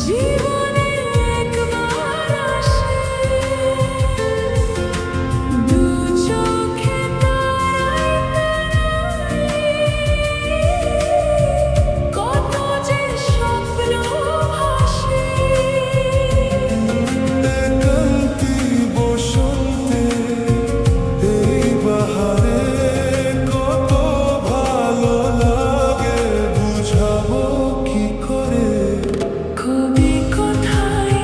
জীবনে একবার আসে দু চোখে তারায় কত যে স্বপ্ন ভাসে একান্তি বসন্তে এই বাহারে কত ভালো লাগে বুঝাবো কি করে কবি কোথায়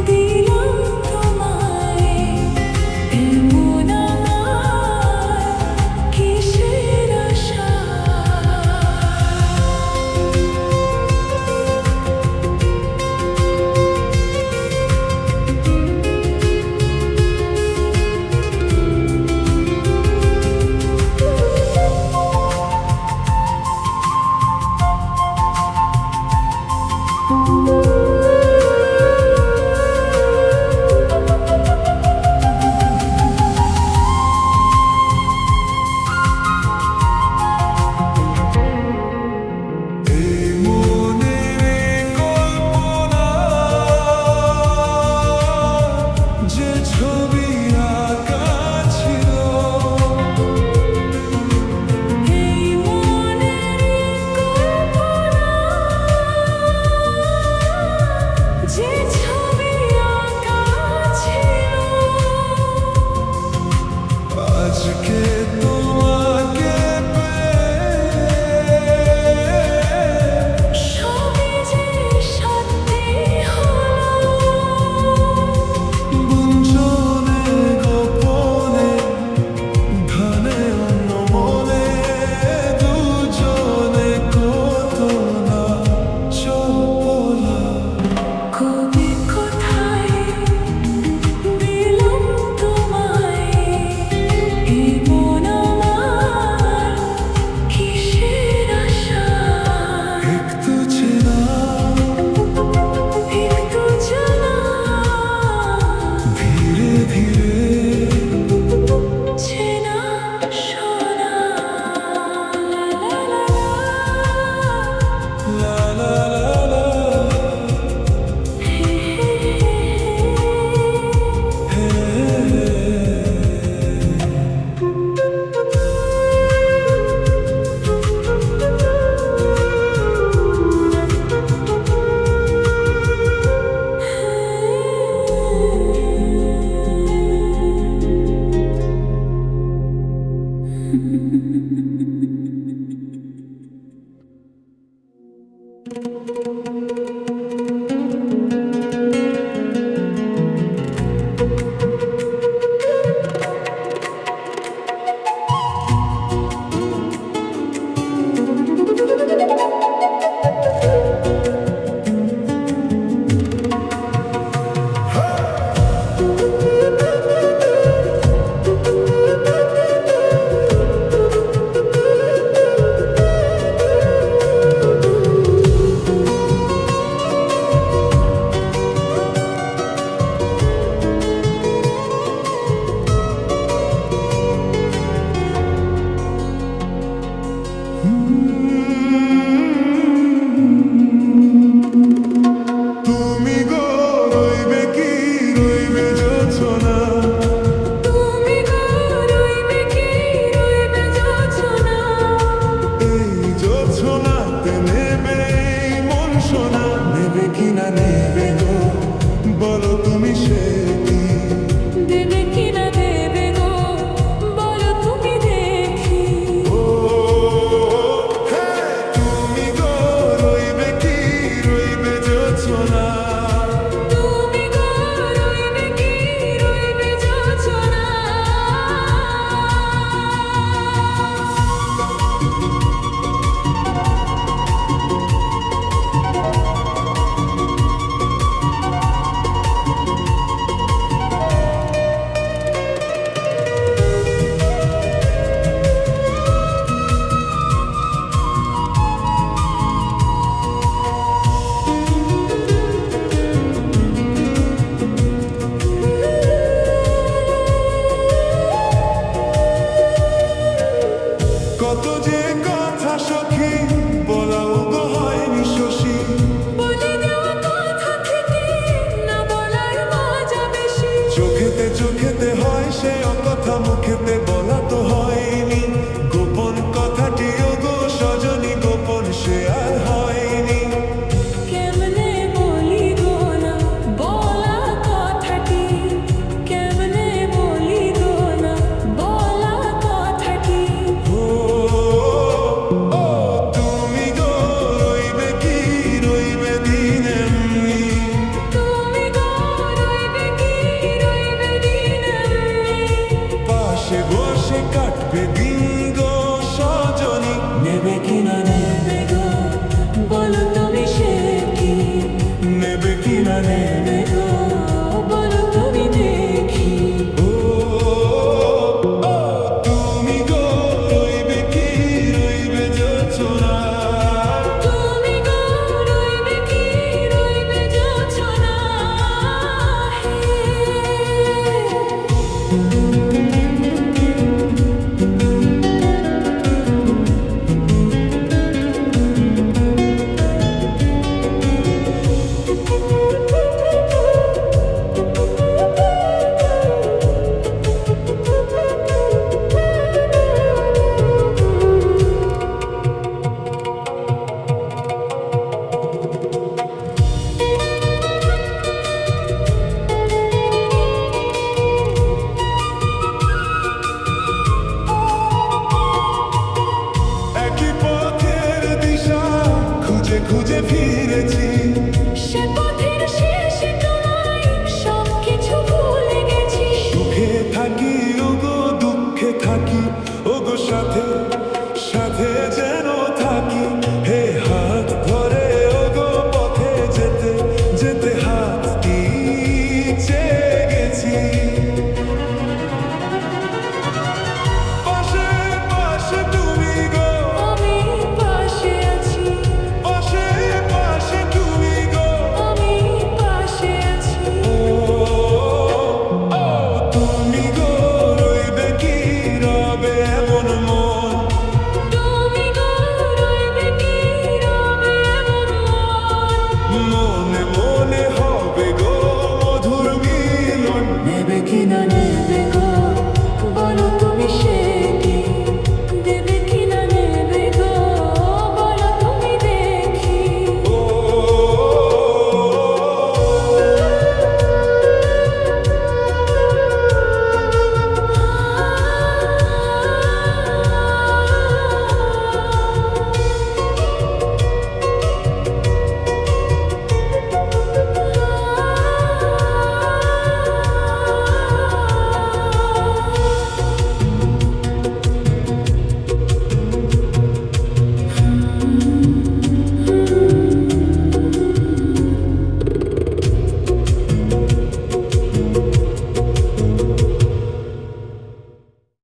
দিলাম তোমায় এমন আমার কিসের আশা এই মনের কল্পনা যে ছবি আঁকা ছিল এই মনের কল্পনা যে ছবি আঁকা ছিল আজকে তোমাকে পেয়ে সবই যে সত্যি হলো গুঞ্জনে গোপনে ঘনে অন্যমনে দুজনে কত না চলা কবি কোথায় দিলাম তোমায় এমন আমার কিসের আশা একটু চেনা একটু জানা ধীরে ধীরে চেনা শোনা লা লা লা লা তুমি গো রইবে কি রইবে যোছনা তুমি গো রইবে কি রইবে যোছনা এই যোছনাতে নেবে এই মন সোনা নেবে কি না নেবে গো বলো তুমি সে কি দেবে কি না দেবে গো বলো তুমি দেখি ও হে তুমি গো রইবে কি রইবে যোছনা তুমি গো রইবে কি রইবে যোছনা চোখেতে হয় সে কথা মুখেতে বলা তো হয়নি, গোপন কথাটিও গো সজনী গোপন সে আর হয়নি। কেমনে বলি গো না বলা কথাটি, কেমনে বলি গো না বলা কথাটি। ও ও তুমি গো রইবে কি রইবে দিন এমনি, তুমি গো রইবে কি রইবে দিন এমনি। পাশে বসে কাটবে দিন গো সজনী, নেবে কি না নেবে গো বলো তুমি সে কি, নেবে কি না নেবে নেবে গো বলো তুমি দেখি। ও ও তুমি গো রইবে কি রইবে যোছনা, তুমি গো রইবে কি রইবে যোছনা হে। একই পথের দিশা খুঁজে খুঁজে ফিরেছি, সে পথের শেষে তোমায় সবকিছু ভুলে গেছি। সুখে থাকি ওগো দুঃখে থাকি ওগো সাথে সাথে যেন থাকি, হে হাত ধরে ওগো পথে যেতে যেতে হাত দিচ্ছে গেছি। পাশে পাশে তুমি গো, আমি পাশে আছি, পাশে পাশে তুমি গো, আমি পাশে আছি। ও ও তুমি গো রইবে কি রবে এমন মন, তুমি গো রইবে কি রবে এমন মন। মনে মনে হবে গো মধুর মিলন, নেবে কি না